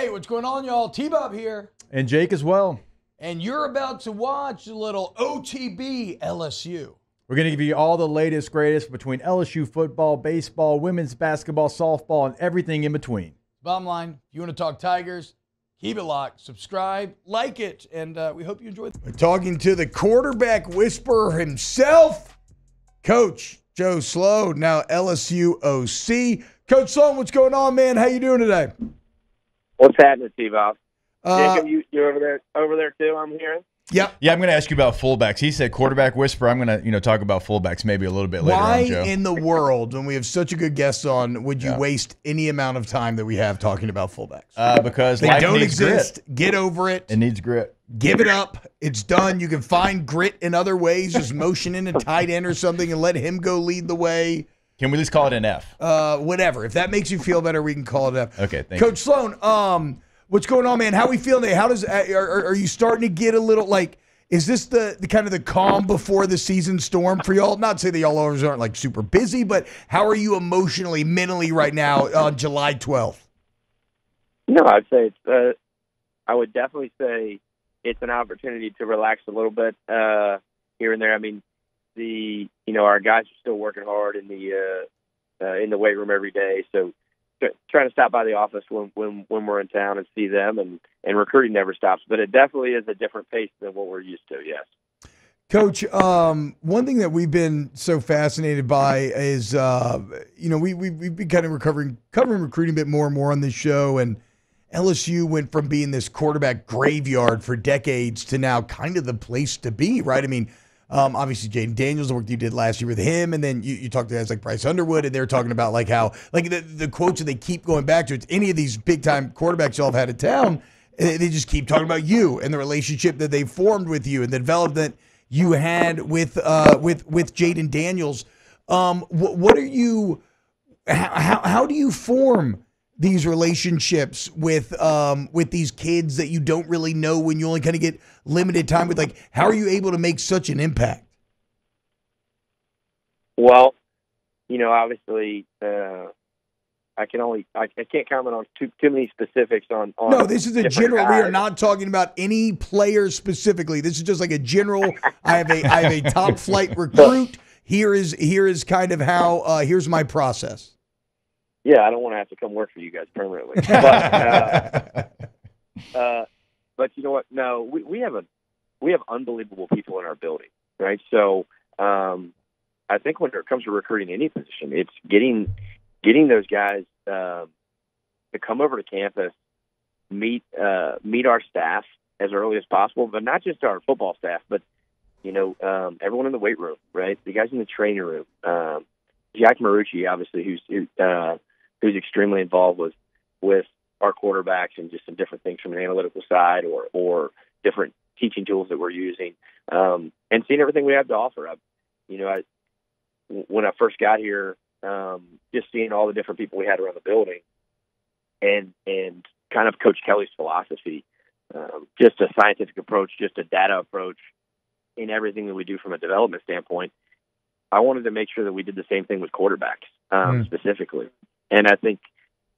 Hey, what's going on, y'all? T-Bob here. And Jake as well. And you're about to watch a little OTB LSU. We're going to give you all the latest, greatest between LSU football, baseball, women's basketball, softball, and everything in between. Bottom line, if you want to talk Tigers, keep it locked, subscribe, like it, and we hope you enjoy it. We're talking to the quarterback whisperer himself, Coach Joe Sloan, now LSU OC. Coach Sloan, what's going on, man? How you doing today? What's happening, T-Bob? Jacob, you're over there too, I'm hearing? Yep. Yeah, I'm going to ask you about fullbacks. He said quarterback whisperer. I'm going to, talk about fullbacks maybe a little bit later on, Joe. Why in the world, when we have such a good guest on, would you waste any amount of time that we have talking about fullbacks? Because they life don't needs exist. Grit. Get over it. It needs grit. Give it up. It's done. You can find grit in other ways. Just motion in a tight end or something and let him go lead the way. Can we at least call it an F? Whatever. If that makes you feel better, we can call it an F. Okay, thank you. Coach Sloan, what's going on, man? How are we feeling today? How does are you starting to get a little like? Is this the kind of the calm before the season storm for y'all? Not to say that y'all always aren't like super busy, but how are you emotionally, mentally right now on July 12th? No, I'd say it's. I would definitely say it's an opportunity to relax a little bit here and there. I mean, our guys are still working hard in the weight room every day, so trying to stop by the office when we're in town and see them, and recruiting never stops. But it definitely is a different pace than what we're used to, yes. Coach, one thing that we've been so fascinated by is, we've been kind of covering recruiting a bit more and more on this show, and LSU went from being this quarterback graveyard for decades to now kind of the place to be, right? I mean, obviously, Jaden Daniels, the work you did last year with him, and then you talked to guys like Bryce Underwood, and they're talking about like how like the quotes that they keep going back to. It's any of these big time quarterbacks y'all have had in town, they just keep talking about you and the relationship that they formed with you and the development you had with Jaden Daniels. What are you? How do you form these relationships with these kids that you don't really know when you only kind of get limited time with? Like, how are you able to make such an impact? Well, obviously, I can't comment on too many specifics on. No, this is a general. Guys. We are not talking about any players specifically. This is just like a general. I have a top flight recruit. Here is kind of how. Here's my process. Yeah, I don't want to have to come work for you guys permanently. But you know what? No, we have unbelievable people in our building, right? So I think when it comes to recruiting any position, it's getting those guys to come over to campus, meet our staff as early as possible, but not just our football staff, but everyone in the weight room, right? The guys in the training room. Jack Marucci, obviously, who's extremely involved with our quarterbacks and just some different things from an analytical side or different teaching tools that we're using, and seeing everything we have to offer. When I first got here, just seeing all the different people we had around the building and kind of Coach Kelly's philosophy, just a scientific approach, just a data approach in everything that we do from a development standpoint. I wanted to make sure that we did the same thing with quarterbacks specifically. And I think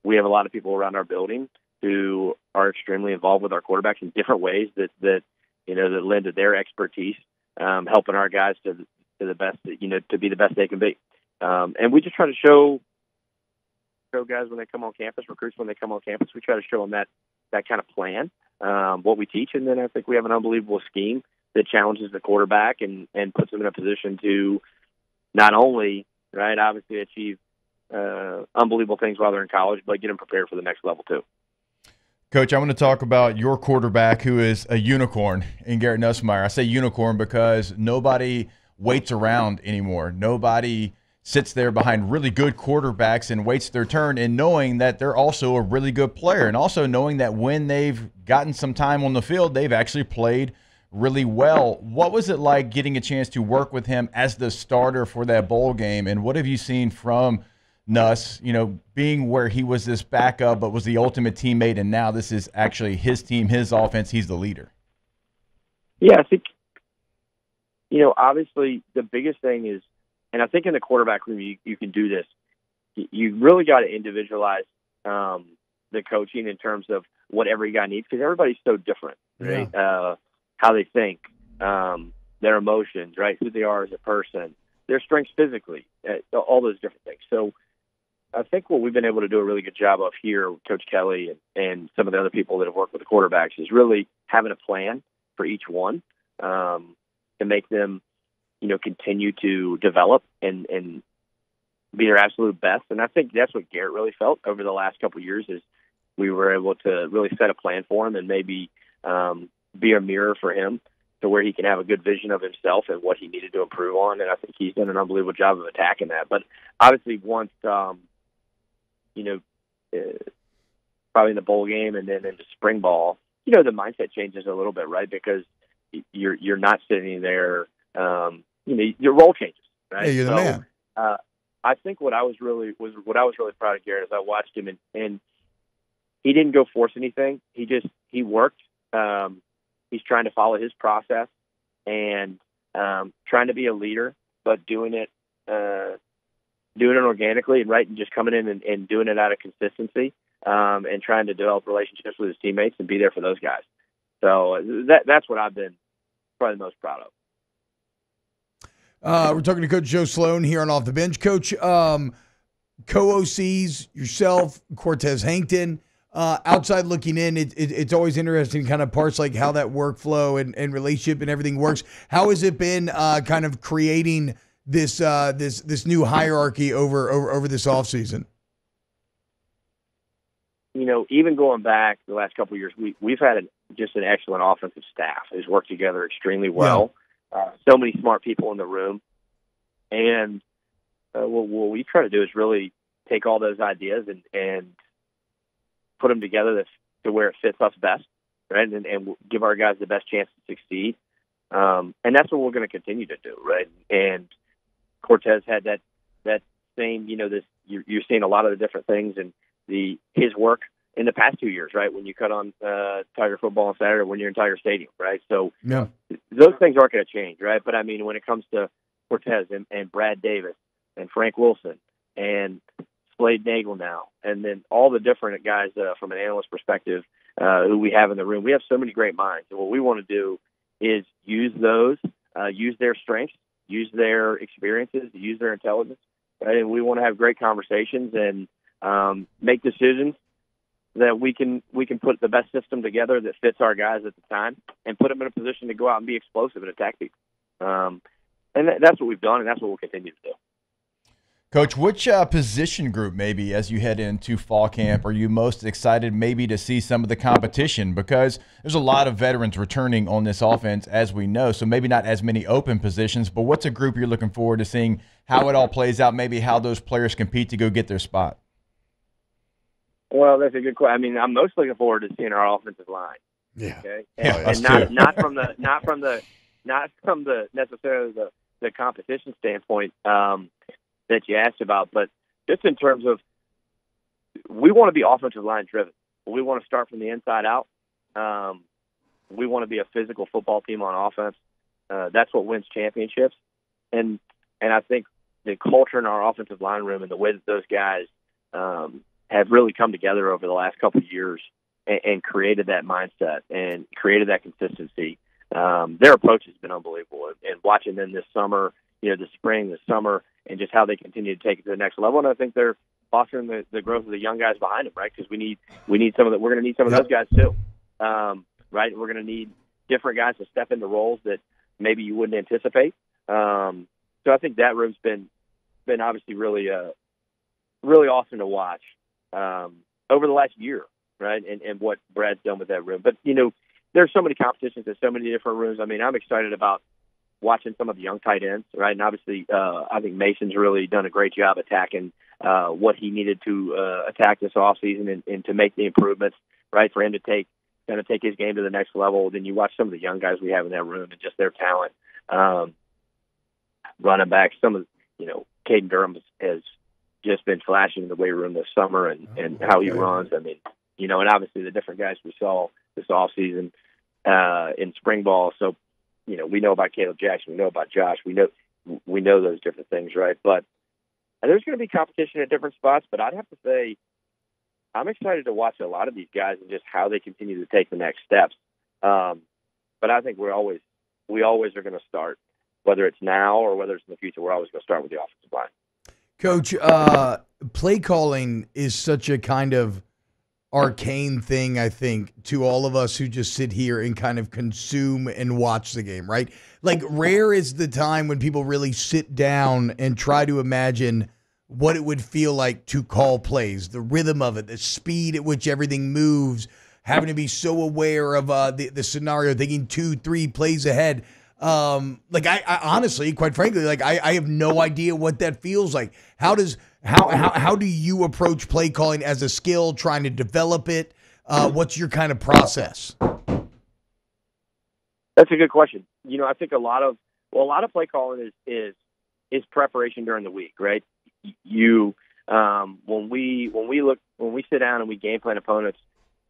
we have a lot of people around our building who are extremely involved with our quarterbacks in different ways that lend to their expertise, helping our guys to the best, to be the best they can be. And we just try to show guys when they come on campus, recruits when they come on campus, we try to show them that kind of plan, what we teach. And then I think we have an unbelievable scheme that challenges the quarterback and puts them in a position to not only, right, obviously achieve unbelievable things while they're in college, but get them prepared for the next level too. Coach, I want to talk about your quarterback who is a unicorn in Garrett Nussmeier. I say unicorn because nobody waits around anymore. Nobody sits there behind really good quarterbacks and waits their turn, and knowing that they're also a really good player, and also knowing that when they've gotten some time on the field, they've actually played really well. What was it like getting a chance to work with him as the starter for that bowl game, and what have you seen from Nuss, being where he was this backup but was the ultimate teammate, and now this is actually his team, his offense, he's the leader? Yeah, I think, obviously the biggest thing is, and I think in the quarterback room you can do this, you really got to individualize the coaching in terms of what every guy needs, because everybody's so different, right? How they think, their emotions, right? Who they are as a person, their strengths physically, all those different things. So I think what we've been able to do a really good job of here with Coach Kelly and some of the other people that have worked with the quarterbacks is really having a plan for each one to make them, continue to develop and be their absolute best. And I think that's what Garrett really felt over the last couple of years is we were able to really set a plan for him and maybe be a mirror for him to where he can have a good vision of himself and what he needed to improve on. And I think he's done an unbelievable job of attacking that. But obviously once, probably in the bowl game and then into spring ball, the mindset changes a little bit, right? Because you're not sitting there, your role changes, right? Yeah, you're the man. I think what I was really proud of Garrett is I watched him and he didn't go force anything. He worked. He's trying to follow his process and trying to be a leader, but doing it organically, right, and just coming in and doing it out of consistency and trying to develop relationships with his teammates and be there for those guys. So that's what I've been probably the most proud of. We're talking to Coach Joe Sloan here on Off the Bench. Coach, co-OCs, yourself, Cortez Hankton, outside looking in, it's always interesting kind of parts like how that workflow and relationship and everything works. How has it been kind of creating this new hierarchy over this offseason? Even going back the last couple of years, we've had just an excellent offensive staff who's worked together extremely well. So many smart people in the room. And what we try to do is really take all those ideas and put them together to where it fits us best, right? And give our guys the best chance to succeed. And that's what we're going to continue to do, right? And Cortez had that same, you're seeing a lot of the different things and his work in the past 2 years, right? When you cut on Tiger football on Saturday, when you're in Tiger Stadium, right? So those things aren't going to change, right? But I mean, when it comes to Cortez and Brad Davis and Frank Wilson and Slade Nagel now, and then all the different guys from an analyst perspective who we have in the room, we have so many great minds. And what we want to do is use those, use their strengths, use their experiences, use their intelligence, right? And we want to have great conversations and make decisions that we can put the best system together that fits our guys at the time and put them in a position to go out and be explosive and attack people. And that's what we've done, and that's what we'll continue to do. Coach, which position group maybe as you head into fall camp are you most excited maybe to see some of the competition? Because there's a lot of veterans returning on this offense, as we know, so maybe not as many open positions, but what's a group you're looking forward to seeing how it all plays out, maybe how those players compete to go get their spot? Well, that's a good question. I mean, I'm most looking forward to seing our offensive line. Yeah. Okay. And not from the necessarily the competition standpoint that you asked about, but just in terms of we want to be offensive line driven. We want to start from the inside out. We want to be a physical football team on offense. That's what wins championships. And I think the culture in our offensive line room and the way that those guys have really come together over the last couple of years and created that mindset and created that consistency. Their approach has been unbelievable. And watching them this summer, the spring, the summer, and just how they continue to take it to the next level. And I think they're fostering the growth of the young guys behind them, right? Because we need some of that. We're going to need some of those guys too, right? We're going to need different guys to step into roles that maybe you wouldn't anticipate. So I think that room's been obviously really awesome to watch over the last year, right? And what Brad's done with that room. But there's so many competitions in so many different rooms. I mean, I'm excited about watching some of the young tight ends, right? And obviously, I think Mason's really done a great job attacking what he needed to attack this offseason and to make the improvements, right, for him to take his game to the next level. Then you watch some of the young guys we have in that room and just their talent. Running back, some of Caden Durham has just been flashing in the weight room this summer and how he runs. I mean, and obviously the different guys we saw this offseason in spring ball. So, we know about Caleb Jackson, we know about Josh, we know those different things, right? But there's going to be competition at different spots. But I'd have to say, I'm excited to watch a lot of these guys and just how they continue to take the next steps. But I think we always are going to start, whether it's now or whether it's in the future. We're always going to start with the offensive line. Coach, play calling is such a kind of arcane thing, I think, to all of us who just sit here and kind of consume and watch the game, right? Like, rare is the time when people really sit down and try to imagine what it would feel like to call plays, the rhythm of it, the speed at which everything moves, having to be so aware of the scenario, thinking 2-3 plays ahead. Like I honestly, quite frankly, like I have no idea what that feels like. How do you approach play calling as a skill, trying to develop it? What's your kind of process? That's a good question. I think a lot of play calling is preparation during the week, right? When we sit down and we game plan opponents,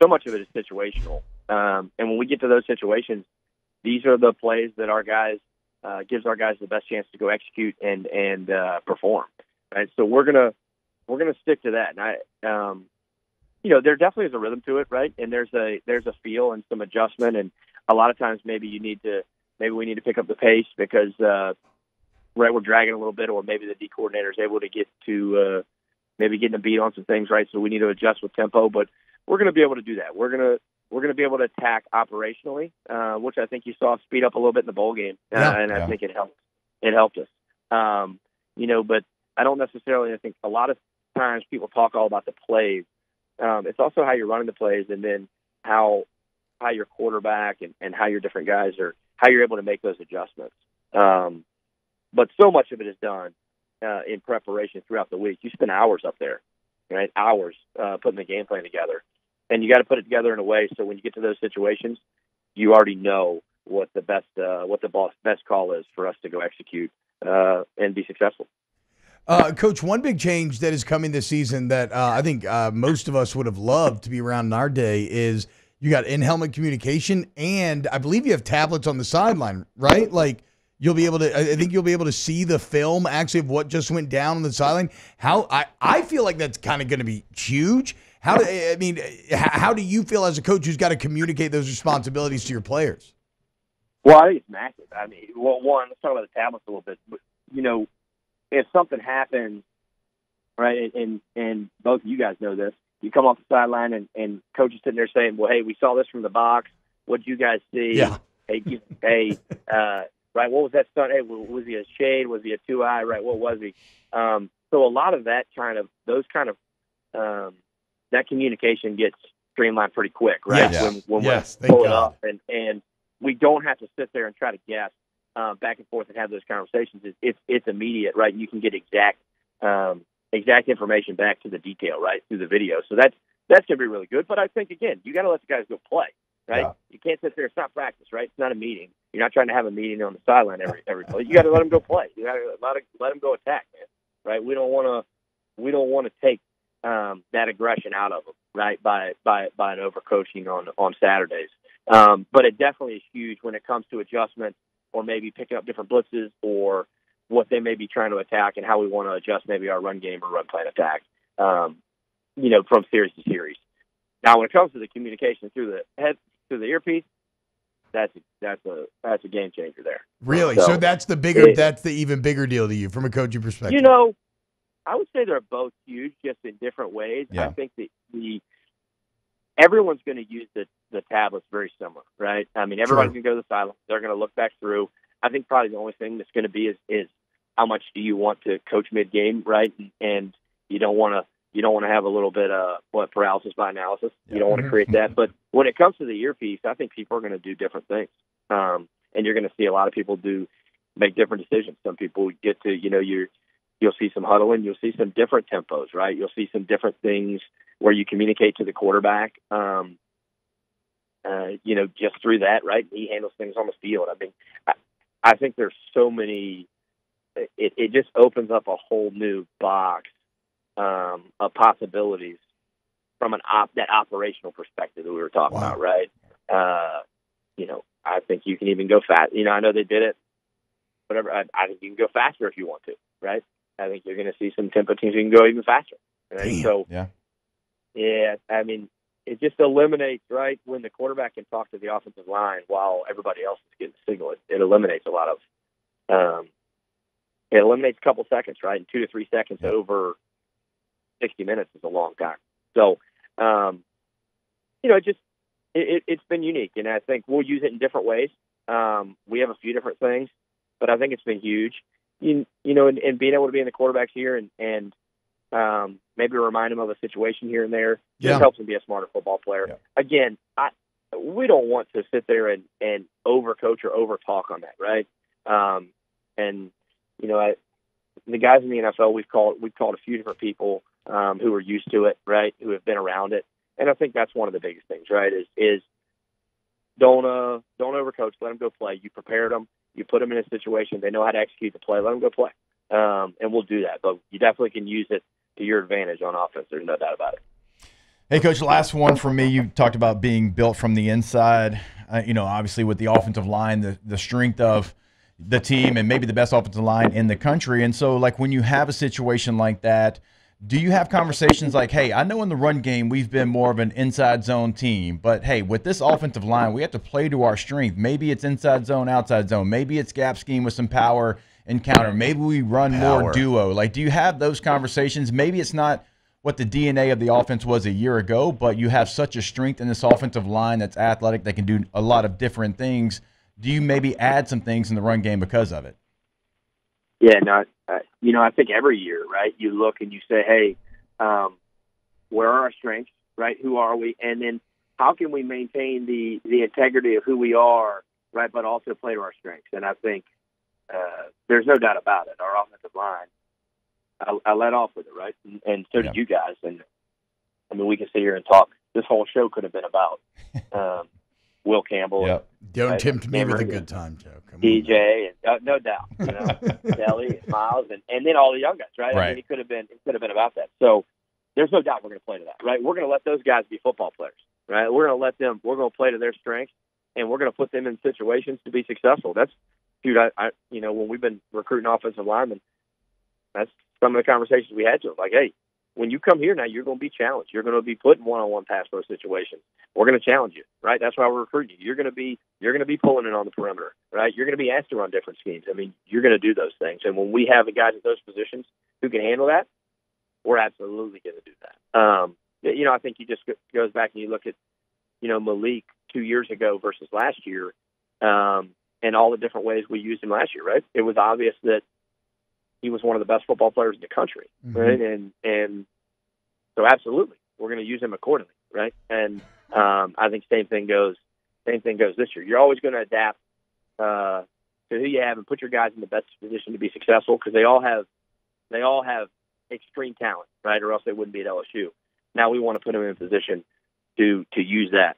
so much of it is situational. And when we get to those situations, these are the plays that our guys gives our guys the best chance to go execute and perform. Right, so we're gonna stick to that. And there definitely is a rhythm to it, right? And there's a feel and some adjustment, and a lot of times maybe we need to pick up the pace because we're dragging a little bit, or maybe the D coordinator is able to get to maybe getting a beat on some things, right? So we need to adjust with tempo, but we're going to be able to do that. We're going to be able to attack operationally, which I think you saw speed up a little bit in the bowl game, and I think it helped. It helped us, but I don't necessarily. I think a lot of times people talk all about the plays. It's also how you're running the plays, and then how your quarterback and how your different guys are, how you're able to make those adjustments. But so much of it is done in preparation throughout the week. You spend hours up there, right? Hours putting the game plan together. And you got to put it together in a way so when you get to those situations, you already know what the best call is for us to go execute and be successful. Coach, one big change that is coming this season that I think most of us would have loved to be around in our day is you got in-helmet communication, and I believe you have tablets on the sideline, right? Like I think you'll be able to see the film actually of what just went down on the sideline. I feel like that's kind of going to be huge. How do you feel as a coach who's got to communicate those responsibilities to your players? Well, I think it's massive. I mean, one, let's talk about the tablets a little bit. But, if something happens, right, and both of you guys know this, you come off the sideline and coach is sitting there saying, well, hey, we saw this from the box. What'd you guys see? Yeah. Hey, right, what was that stunt? Hey, was he a shade? Was he a 2-eye? Right, what was he? So a lot of that that communication gets streamlined pretty quick, right? Yes. When yes. we pull it up, and we don't have to sit there and try to guess back and forth and have those conversations. It's immediate, right? You can get exact information back to the detail, right, through the video. So that's going to be really good. But I think, again, you got to let the guys go play, right? Yeah. You can't sit there. It's not practice, right? It's not a meeting. You're not trying to have a meeting on the sideline every play. You got to let them go play. You got to let them go attack, man. Right? We don't want to take that aggression out of them, right? By an overcoaching on Saturdays. But it definitely is huge when it comes to adjustment, or maybe picking up different blitzes, or what they may be trying to attack, and how we want to adjust maybe our run game or run plan attack, from series to series. Now, when it comes to the communication through the earpiece, that's a game changer there. Really? So that's the even bigger deal to you from a coaching perspective. I would say they're both huge, just in different ways. Yeah. I think that everyone's going to use the tablets very similar, right? I mean, everybody's going to go to the sideline. They're going to look back through. I think probably the only thing that's going to be is how much do you want to coach mid-game, right? And you don't want to have a little bit of paralysis by analysis. You don't want to create that. But when it comes to the earpiece, I think people are going to do different things, and you're going to see a lot of people make different decisions. Some people get to you'll see some huddling. You'll see some different tempos, right? You'll see some different things where you communicate to the quarterback, just through that, right? He handles things on the field. I mean, I think there's so many. It just opens up a whole new box of possibilities from that operational perspective that we were talking about, right? I think you can even go fast. I know they did it. Whatever. I think you can go faster if you want to, right? I think you're going to see some tempo teams who can go even faster. Right? So, Yeah, I mean, it just eliminates, right, when the quarterback can talk to the offensive line while everybody else is getting the signal. It eliminates a lot of it eliminates a couple seconds, right? And 2 to 3 seconds over 60 minutes is a long time. So, it's been unique, and I think we'll use it in different ways. We have a few different things, but I think it's been huge. And being able to be in the quarterback's ear and maybe remind them of a situation here and there just helps them be a smarter football player. Yeah. Again, we don't want to sit there and overcoach or over-talk on that, right? The guys in the NFL, we've called a few different people who are used to it, right, who have been around it. And I think that's one of the biggest things, right, is don't overcoach. Let them go play. You prepared them. You put them in a situation. They know how to execute the play. Let them go play. And we'll do that. But you definitely can use it to your advantage on offense. There's no doubt about it. Hey, Coach, last one for me. You talked about being built from the inside. Obviously with the offensive line, the strength of the team and maybe the best offensive line in the country. And so, like, when you have a situation like that, do you have conversations like, hey, I know in the run game we've been more of an inside zone team, but, hey, with this offensive line, we have to play to our strength. Maybe it's inside zone, outside zone. Maybe it's gap scheme with some power and counter. Maybe we run more duo. Like, do you have those conversations? Maybe it's not what the DNA of the offense was a year ago, but you have such a strength in this offensive line that's athletic, that can do a lot of different things. Do you maybe add some things in the run game because of it? Yeah, no, I think every year, right, you look and you say, hey, where are our strengths, right? Who are we? And then how can we maintain the integrity of who we are, right, but also play to our strengths? And I think there's no doubt about it. Our offensive line, I let off with it, right? And so did you guys. And, I mean, we can sit here and talk. This whole show could have been about Will Campbell. Yep. Don't tempt me with a good time, Joe. DJ, and no doubt, Deli and Miles, and then all the young guys, right? I mean, it could have been about that. So there's no doubt we're going to play to that, right? We're going to let those guys be football players, right? We're going to play to their strengths, and we're going to put them in situations to be successful. That's, dude, when we've been recruiting offensive linemen, that's some of the conversations we had to them. Like, hey, when you come here now, you're going to be challenged. You're going to be put in one-on-one pass pro situations. We're going to challenge you, right? That's why we're recruiting you. You're going to be pulling it on the perimeter, right? You're going to be asked to run different schemes. I mean, you're going to do those things. And when we have the guys at those positions who can handle that, we're absolutely going to do that. I think you just goes back and you look at, Malik 2 years ago versus last year, and all the different ways we used him last year, right? It was obvious that he was one of the best football players in the country, right? And so absolutely, we're going to use him accordingly, right? And I think same thing goes this year. You're always going to adapt to who you have and put your guys in the best position to be successful, because they all have extreme talent, right? Or else they wouldn't be at LSU. Now we want to put them in a position to use that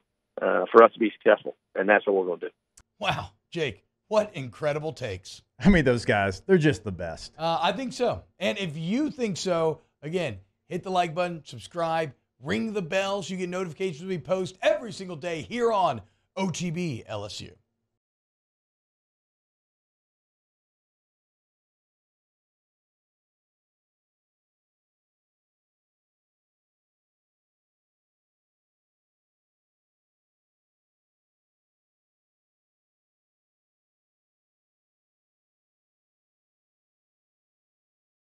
for us to be successful, and that's what we're going to do. Wow, Jake, what incredible takes. I mean, those guys, they're just the best. I think so. And if you think so, again, hit the like button, subscribe, ring the bell so you get notifications when we post every single day here on OTB LSU.